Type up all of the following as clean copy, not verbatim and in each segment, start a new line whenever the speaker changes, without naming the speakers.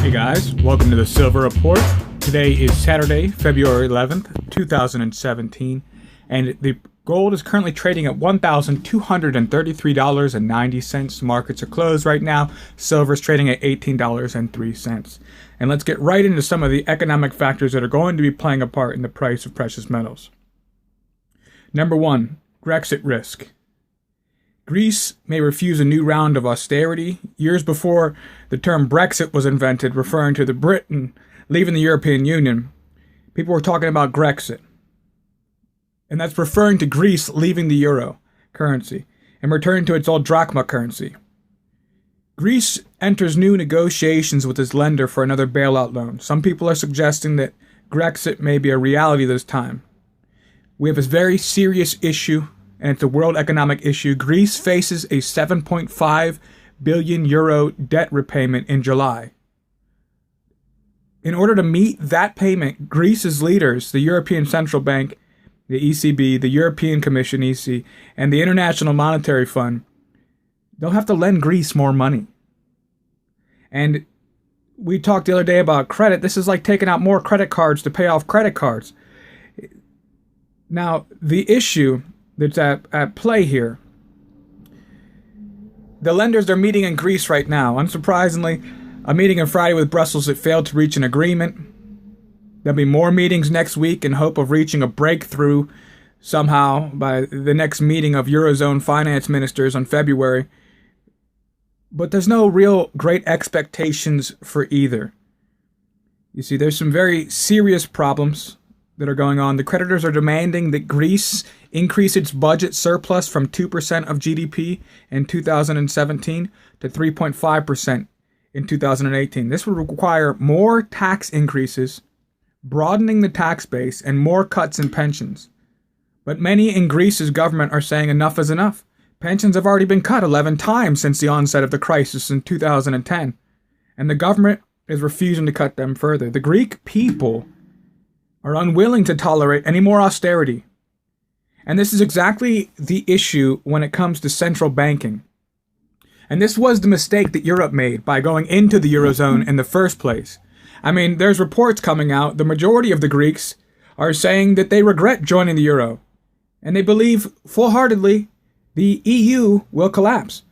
Hey guys, welcome to the Silver Report. Today is Saturday, February 11th, 2017, and the gold is currently trading at $1,233.90. Markets are closed right now. Silver is trading at $18.03. And let's get right into some of the economic factors that are going to be playing a part in the price of precious metals. Number one, Brexit risk. Greece may refuse a new round of austerity. Years before the term Brexit was invented, referring to the Britain leaving the European Union, people were talking about Grexit. And that's referring to Greece leaving the euro currency and returning to its old drachma currency. Greece enters new negotiations with its lender for another bailout loan. Some people are suggesting that Grexit may be a reality this time. We have a very serious issue, and it's a world economic issue. Greece faces a 7.5 billion euro debt repayment in July. In order to meet that payment, Greece's leaders, the European Central Bank, the ECB, the European Commission, EC, and the International Monetary Fund, they'll have to lend Greece more money. And we talked the other day about credit. This is like taking out more credit cards to pay off credit cards. Now, the issue that's at play here, the lenders are meeting in Greece right now. Unsurprisingly, a meeting on Friday with Brussels that failed to reach an agreement. There'll be more meetings next week in hope of reaching a breakthrough somehow by the next meeting of Eurozone finance ministers on February. But there's no real great expectations for either. You see, there's some very serious problems that are going on. The creditors are demanding that Greece increase its budget surplus from 2% of GDP in 2017 to 3.5% in 2018. This would require more tax increases, broadening the tax base, and more cuts in pensions. But many in Greece's government are saying enough is enough. Pensions have already been cut 11 times since the onset of the crisis in 2010, and the government is refusing to cut them further. The Greek people are unwilling to tolerate any more austerity. And this is exactly the issue when it comes to central banking. And this was the mistake that Europe made by going into the Eurozone in the first place. I mean, there's reports coming out. The majority of the Greeks are saying that they regret joining the euro. And they believe full-heartedly the EU will collapse.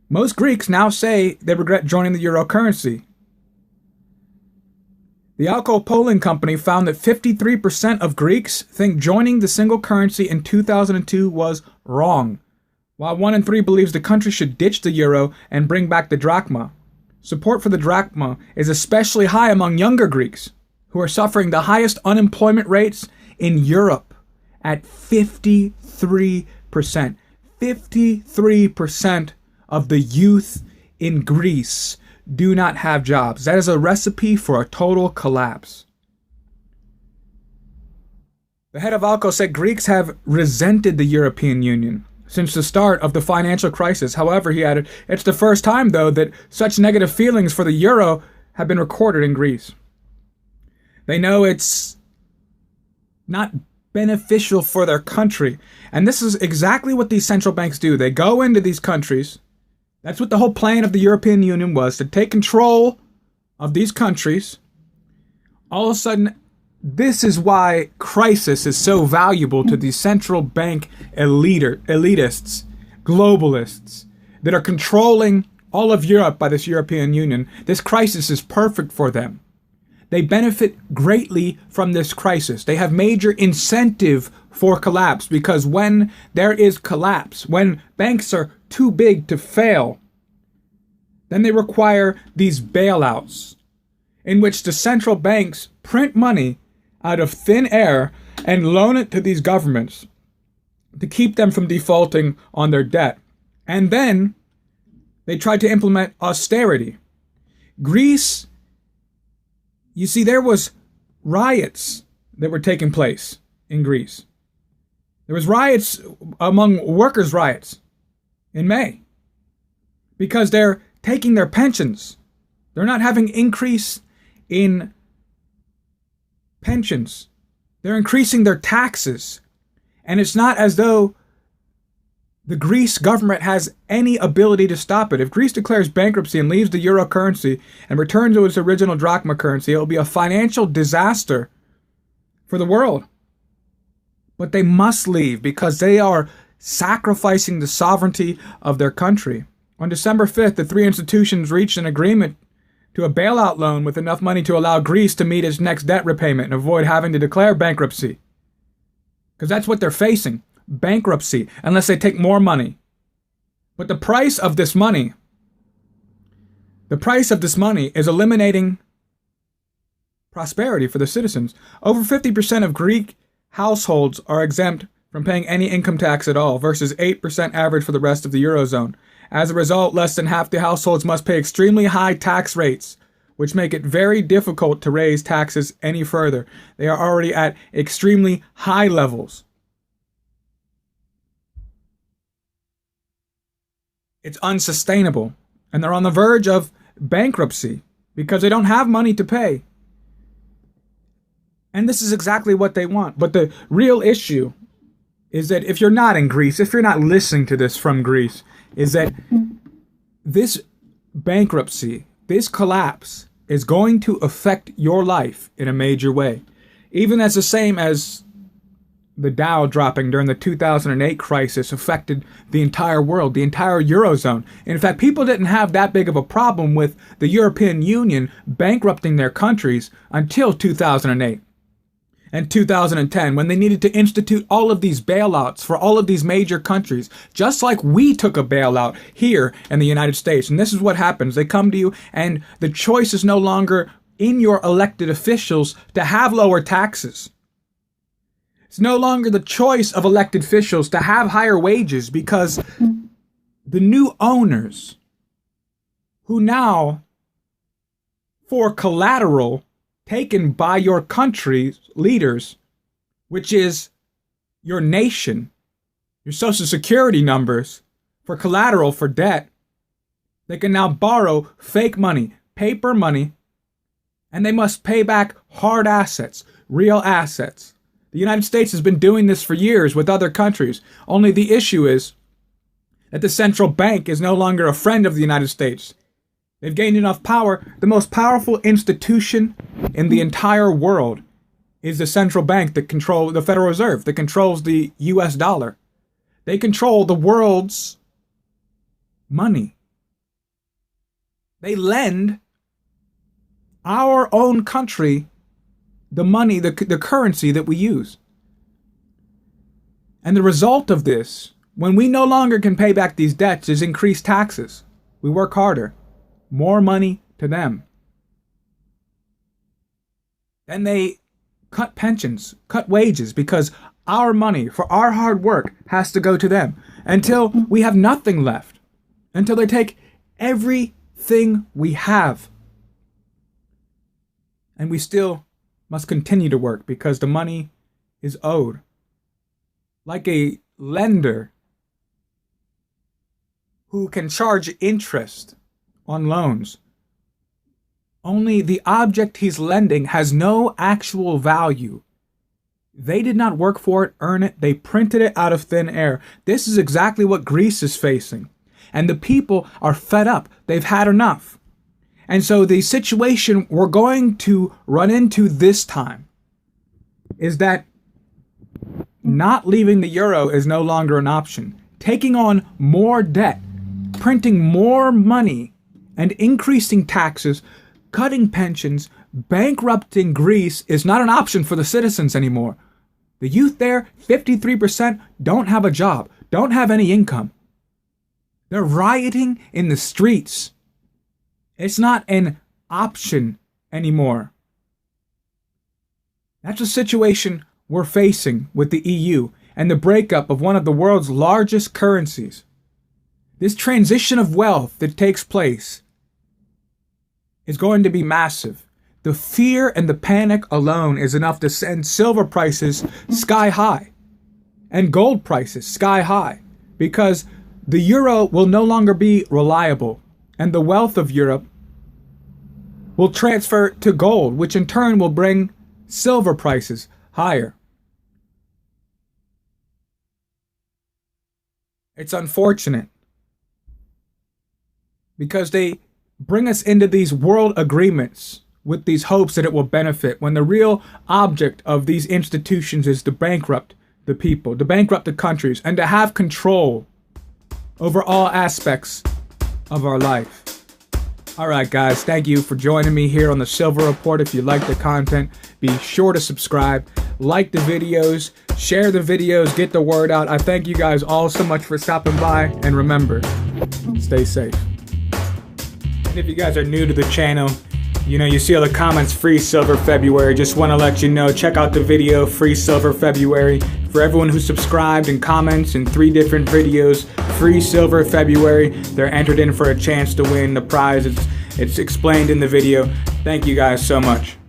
Most Greeks now say they regret joining the euro currency. The Alco polling company found that 53% of Greeks think joining the single currency in 2002 was wrong, while 1 in 3 believes the country should ditch the euro and bring back the drachma. Support for the drachma is especially high among younger Greeks, who are suffering the highest unemployment rates in Europe at 53%. 53% of the youth in Greece do not have jobs. That is a recipe for a total collapse. The head of Alco said Greeks have resented the European Union since the start of the financial crisis. However, he added, it's the first time, though, that such negative feelings for the euro have been recorded in Greece. They know it's not beneficial for their country. And this is exactly what these central banks do. They go into these countries. That's what the whole plan of the European Union was, to take control of these countries. All of a sudden, this is why crisis is so valuable to these central bank elitists, globalists, that are controlling all of Europe by this European Union. This crisis is perfect for them. They benefit greatly from this crisis. They have major incentive for collapse, because when there is collapse, when banks are too big to fail, then they require these bailouts in which the central banks print money out of thin air and loan it to these governments to keep them from defaulting on their debt. And then they try to implement austerity. Greece, you see, there was riots that were taking place in Greece. There was riots among workers' riots in May because they're taking their pensions. They're not having increase in pensions. They're increasing their taxes. And it's not as though the Greece government has any ability to stop it. If Greece declares bankruptcy and leaves the euro currency and returns to its original drachma currency, it will be a financial disaster for the world. But they must leave because they are sacrificing the sovereignty of their country. On December 5th, the three institutions reached an agreement to a bailout loan with enough money to allow Greece to meet its next debt repayment and avoid having to declare bankruptcy. Because that's what they're facing, bankruptcy, unless they take more money. But the price of this money is eliminating prosperity for the citizens. Over 50% of Greek households are exempt from paying any income tax at all, versus 8% average for the rest of the Eurozone. As a result, less than half the households must pay extremely high tax rates, which make it very difficult to raise taxes any further. They are already at extremely high levels. It's unsustainable, and they're on the verge of bankruptcy because they don't have money to pay. And this is exactly what they want. But the real issue is that if you're not in Greece, if you're not listening to this from Greece, is that this bankruptcy, this collapse, is going to affect your life in a major way. Even as the same as the Dow dropping during the 2008 crisis affected the entire world, the entire Eurozone. In fact, people didn't have that big of a problem with the European Union bankrupting their countries until 2008. And 2010, when they needed to institute all of these bailouts for all of these major countries, just like we took a bailout here in the United States. And this is what happens. They come to you, and the choice is no longer in your elected officials to have lower taxes. It's no longer the choice of elected officials to have higher wages, because the new owners, who now, for collateral taken by your country's leaders, which is your nation, your social security numbers, for collateral for debt, they can now borrow fake money, paper money, and they must pay back hard assets, real assets. The United States has been doing this for years with other countries. Only the issue is that the central bank is no longer a friend of the United States. They've gained enough power. The most powerful institution in the entire world is the central bank that controls the Federal Reserve, that controls the US dollar. They control the world's money. They lend our own country the money, the currency that we use. And the result of this, when we no longer can pay back these debts, is increased taxes. We work harder. More money to them. Then they cut pensions, cut wages, because our money for our hard work has to go to them until we have nothing left, until they take everything we have. And we still must continue to work because the money is owed. Like a lender who can charge interest on loans. Only the object he's lending has no actual value. They did not work for it, earn it. They printed it out of thin air. This is exactly what Greece is facing. And the people are fed up. They've had enough. And so the situation we're going to run into this time is that not leaving the euro is no longer an option. Taking on more debt, printing more money, and increasing taxes, cutting pensions, bankrupting Greece is not an option for the citizens anymore. The youth there, 53%, don't have a job, don't have any income. They're rioting in the streets. It's not an option anymore. That's the situation we're facing with the EU and the breakup of one of the world's largest currencies. This transition of wealth that takes place is going to be massive. The fear and the panic alone is enough to send silver prices sky high and gold prices sky high, because the euro will no longer be reliable, and the wealth of Europe will transfer to gold, which in turn will bring silver prices higher. It's unfortunate because they bring us into these world agreements with these hopes that it will benefit, when the real object of these institutions is to bankrupt the people, to bankrupt the countries, and to have control over all aspects of our life. All right, guys, thank you for joining me here on the Silver Report. If you like the content, be sure to subscribe, like the videos, share the videos, get the word out. I thank you guys all so much for stopping by, and remember, stay safe. And if you guys are new to the channel, you see all the comments, Free Silver February. Just want to let you know, check out the video, Free Silver February. For everyone who subscribed and comments in 3 different videos, Free Silver February, they're entered in for a chance to win the prize. It's explained in the video. Thank you guys so much.